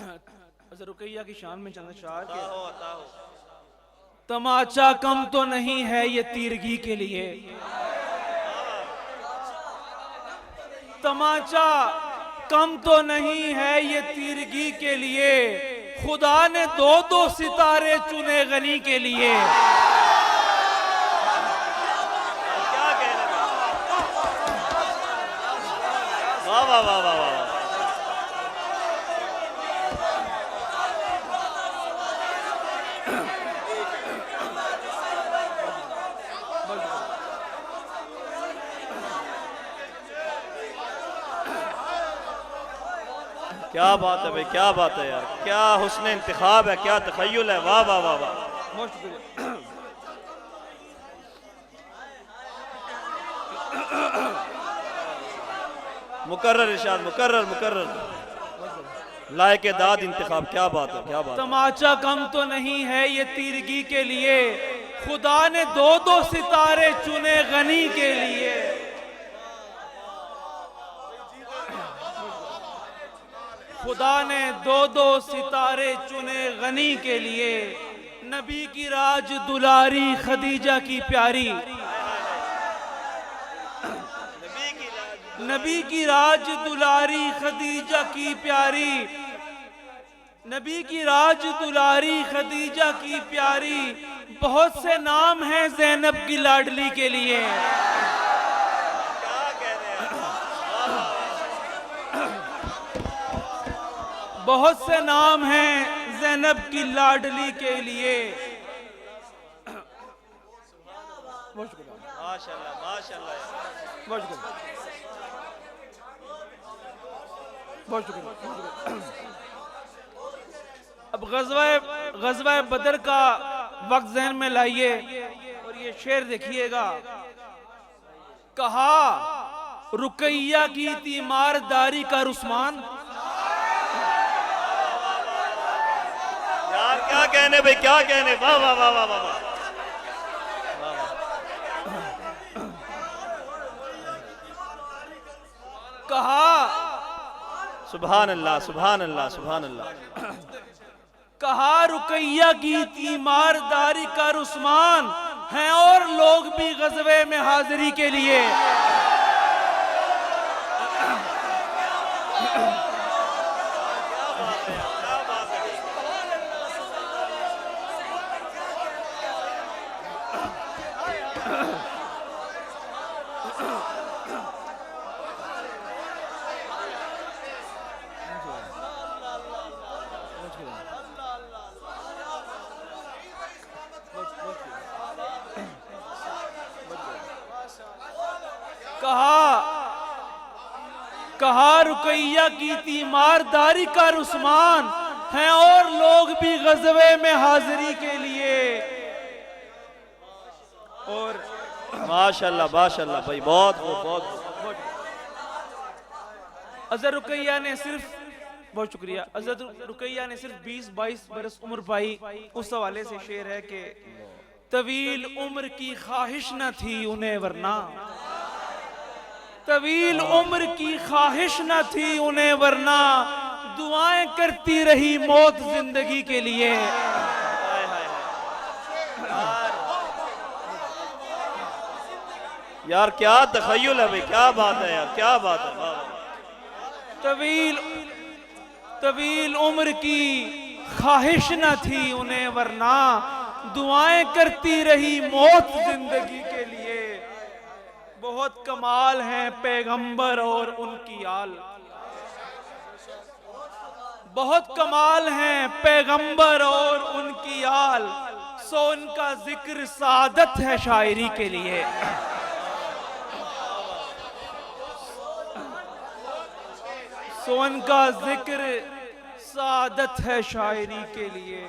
रुकैया की शान में चंद शार के तमाचा कम तो नहीं है ये तीरगी के लिए, तमाचा कम तो नहीं है ये तीरगी के लिए, खुदा ने दो दो सितारे चुने गनी के लिए। क्या कहना, वाह वाह वाह वाह वाह। क्या बात है भाई, क्या बात है यार, क्या हुस्न इंतखाब है, क्या तखय्युल है, वाह वाह वाह वाह। बहुत शुक्रिया। मुकर्रर इरशाद, मुकर्रर मुकर्रर, लायक दाद इंतखाब, क्या बात है, क्या बात है। तमाचा कम तो नहीं है ये तीरगी के लिए, खुदा ने दो दो सितारे चुने गनी के लिए। खुदा ने दो दो सितारे चुने गनी के लिए, नबी की राज दुलारी खदीजा की प्यारी, नबी की राज दुलारी खदीजा की प्यारी, नबी की राज दुलारी खदीजा की प्यारी, बहुत से नाम हैं ज़ैनब की लाडली के लिए। बहुत से नाम हैं ज़ैनब की लाडली के लिए। माशाल्लाह माशाल्लाह, बहुत शुक्रिया, बहुत शुक्रिया। अब ग़ज़वा बदर का वक्त ज़हन में लाइए और ये शेर देखिएगा। कहा रुकैया की तीमारदारी का उस्मान, यार क्या कहने भाई, क्या कहने, वाह वाह वाह वाह वाह। कहा सुभान अल्लाह सुभान अल्लाह सुभान अल्लाह। कहा रुकैया की तीमारदारी का उस्मान हैं और लोग भी ग़ज़वे में हाजिरी के लिए। कहा रुकैया की तीमारदारी का उस्मान हैं और लोग भी ग़ज़वे में हाजिरी के लिए। और माशाल्लाह माशाल्लाह भाई, बहुत बहुत। अज़र रुकैया ने सिर्फ, बहुत शुक्रिया, अज़र रुकैया ने सिर्फ 20-22 बरस उम्र पाई। उस हवाले से शेर है कि तवील उम्र की ख्वाहिश न थी उन्हें वरना, तवील उम्र की ख्वाहिश न थी उन्हें वरना, दुआएं करती रही मौत जिंदगी के लिए। यार क्या तखय्युल है भाई, क्या बात है यार, क्या बात है। तवील उम्र की ख्वाहिश न थी उन्हें वरना, दुआएं करती रही मौत जिंदगी के लिए। बहुत कमाल हैं पैगंबर और उनकी आल, बहुत कमाल हैं पैगंबर और उनकी आल, सो उनका जिक्र सादत है शायरी के लिए। सो उनका जिक्र सादत है शायरी के लिए।